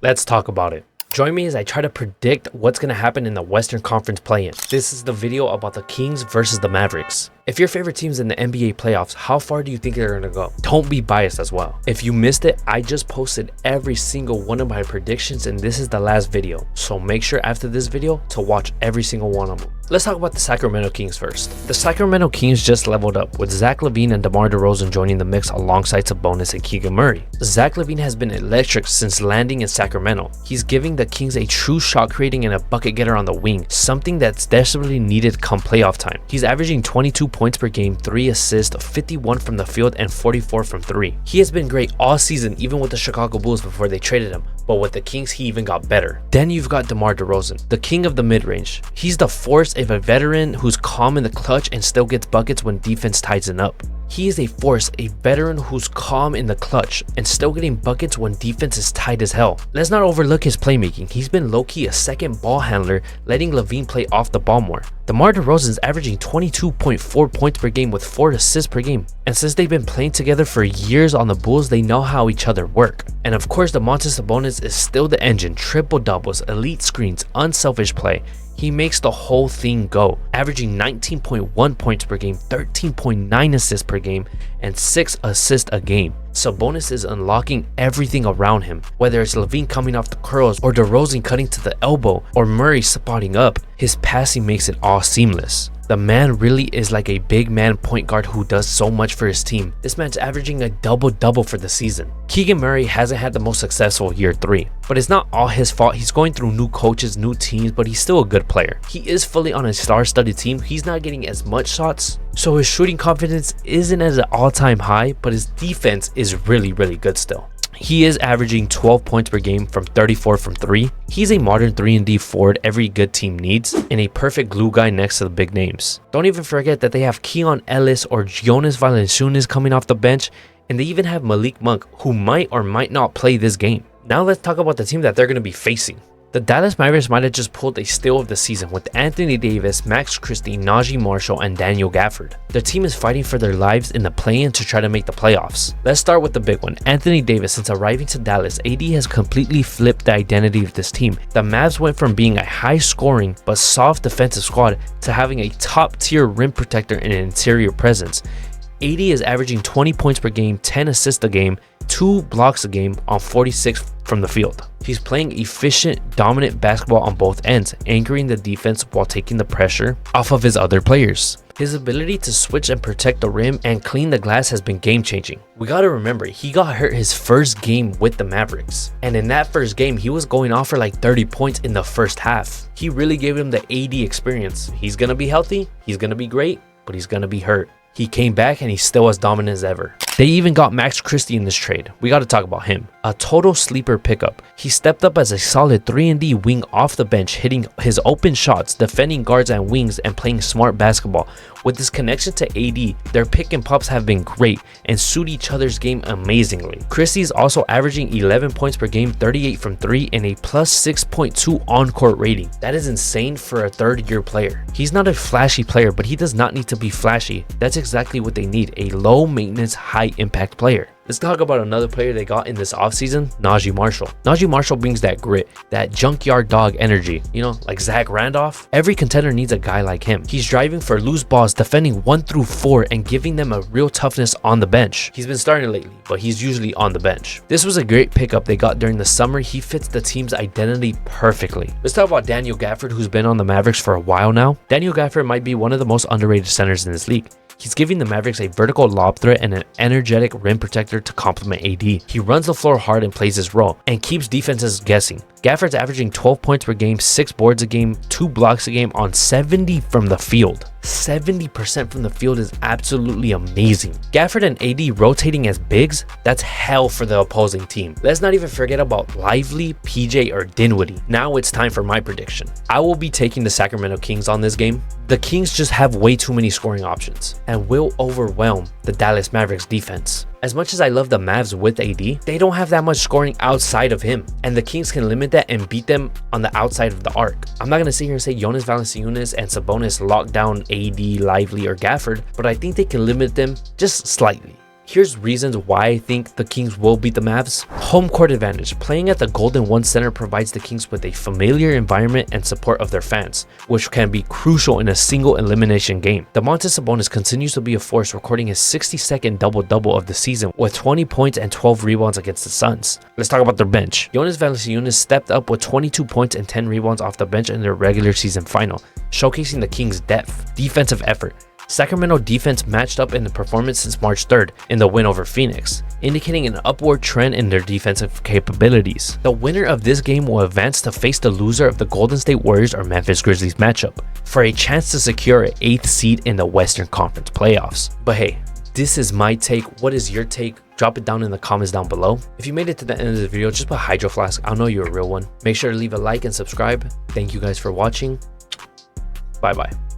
Let's talk about it. Join me as I try to predict what's going to happen in the Western Conference play-in. This is the video about the Kings versus the Mavericks. If your favorite team's in the NBA playoffs, how far do you think they're going to go? Don't be biased as well. If you missed it, I just posted every single one of my predictions and this is the last video. So make sure after this video to watch every single one of them. Let's talk about the Sacramento Kings first. The Sacramento Kings just leveled up with Zach LaVine and DeMar DeRozan joining the mix alongside Sabonis and Keegan Murray. Zach LaVine has been electric since landing in Sacramento. He's giving the Kings a true shot creating and a bucket getter on the wing, something that's desperately needed come playoff time. He's averaging 22 points per game, 3 assists, 51 from the field, and 44 from 3. He has been great all season, even with the Chicago Bulls before they traded him, but with the Kings he even got better. Then you've got DeMar DeRozan, the king of the mid-range. He's the force of a veteran who's calm in the clutch and still gets buckets when defense tightens up. He is a force, a veteran who's calm in the clutch and still getting buckets when defense is tight as hell. Let's not overlook his playmaking. He's been low-key a second ball handler, letting LaVine play off the ball more. DeMar DeRozan is averaging 22.4 points per game with 4 assists per game. And since they've been playing together for years on the Bulls, they know how each other work. And of course, Domantas Sabonis is still the engine, triple doubles, elite screens, unselfish play. He makes the whole thing go, averaging 19.1 points per game, 13.9 assists per game, and 6 assists a game. Sabonis is unlocking everything around him, whether it's LaVine coming off the curls or DeRozan cutting to the elbow or Murray spotting up. His passing makes it all seamless. The man really is like a big man point guard who does so much for his team. This man's averaging a double-double for the season. Keegan Murray hasn't had the most successful year 3, but it's not all his fault. He's going through new coaches, new teams, but he's still a good player. He is fully on a star-studded team. He's not getting as much shots, so his shooting confidence isn't at an all-time high, but his defense is really good still. He is averaging 12 points per game from 34 from 3. He's a modern 3-and-D forward every good team needs and a perfect glue guy next to the big names. Don't even forget that they have Keon Ellis or Jonas Valanciunas coming off the bench, and they even have Malik Monk, who might or might not play this game. Now let's talk about the team that they're going to be facing. The Dallas Mavericks might have just pulled a steal of the season with Anthony Davis, Max Christie, Najee Marshall, and Daniel Gafford. Their team is fighting for their lives in the play-in to try to make the playoffs. Let's start with the big one, Anthony Davis. Since arriving to Dallas, AD has completely flipped the identity of this team. The Mavs went from being a high-scoring but soft defensive squad to having a top-tier rim protector and an interior presence. AD is averaging 20 points per game, 10 assists a game, 2 blocks a game on 46 from the field. He's playing efficient, dominant basketball on both ends, anchoring the defense while taking the pressure off of his other players. His ability to switch and protect the rim and clean the glass has been game-changing. We gotta remember, he got hurt his first game with the Mavericks. And in that first game, he was going off for like 30 points in the first half. He really gave him the AD experience. He's gonna be healthy, he's gonna be great, but he's gonna be hurt. He came back and he's still as dominant as ever. They even got Max Christie in this trade. We got to talk about him. A total sleeper pickup. He stepped up as a solid 3-and-D wing off the bench, hitting his open shots, defending guards and wings, and playing smart basketball. With his connection to AD, their pick and pops have been great and suit each other's game amazingly. Christie is also averaging 11 points per game, 38 from 3, and a plus 6.2 on-court rating. That is insane for a third-year player. He's not a flashy player, but he does not need to be flashy. That's exactly what they need, a low-maintenance, high-impact player. Let's talk about another player they got in this offseason, Najee Marshall. Najee Marshall brings that grit, that junkyard dog energy, you know, like Zach Randolph. Every contender needs a guy like him. He's driving for loose balls, defending 1 through 4, and giving them a real toughness on the bench. He's been starting lately, but he's usually on the bench. This was a great pickup they got during the summer. He fits the team's identity perfectly. Let's talk about Daniel Gafford, who's been on the Mavericks for a while now. Daniel Gafford might be one of the most underrated centers in this league. He's giving the Mavericks a vertical lob threat and an energetic rim protector to complement AD. He runs the floor hard and plays his role, and keeps defenses guessing. Gafford's averaging 12 points per game, 6 boards a game, 2 blocks a game on 70 from the field. 70% from the field is absolutely amazing. Gafford and AD rotating as bigs, that's hell for the opposing team. Let's not even forget about Lively, PJ, or Dinwiddie. Now it's time for my prediction. I will be taking the Sacramento Kings on this game. The Kings just have way too many scoring options and will overwhelm the Dallas Mavericks defense. As much as I love the Mavs with AD, they don't have that much scoring outside of him, and the Kings can limit that and beat them on the outside of the arc. I'm not going to sit here and say Jonas Valanciunas and Sabonis lock down AD, Lively, or Gafford, but I think they can limit them just slightly. Here's reasons why I think the Kings will beat the Mavs. Home court advantage. Playing at the Golden One Center provides the Kings with a familiar environment and support of their fans, which can be crucial in a single elimination game. Domantas Sabonis continues to be a force, recording his 62nd double-double of the season with 20 points and 12 rebounds against the Suns. Let's talk about their bench. Jonas Valanciunas stepped up with 22 points and 10 rebounds off the bench in their regular season final, showcasing the Kings' depth. Defensive effort. Sacramento defense matched up in the performance since March 3rd in the win over Phoenix, indicating an upward trend in their defensive capabilities. The winner of this game will advance to face the loser of the Golden State Warriors or Memphis Grizzlies matchup for a chance to secure an 8th seed in the Western Conference playoffs. But hey, this is my take. What is your take? Drop it down in the comments down below. If you made it to the end of the video, just put Hydro Flask. I'll know you're a real one. Make sure to leave a like and subscribe. Thank you guys for watching. Bye bye.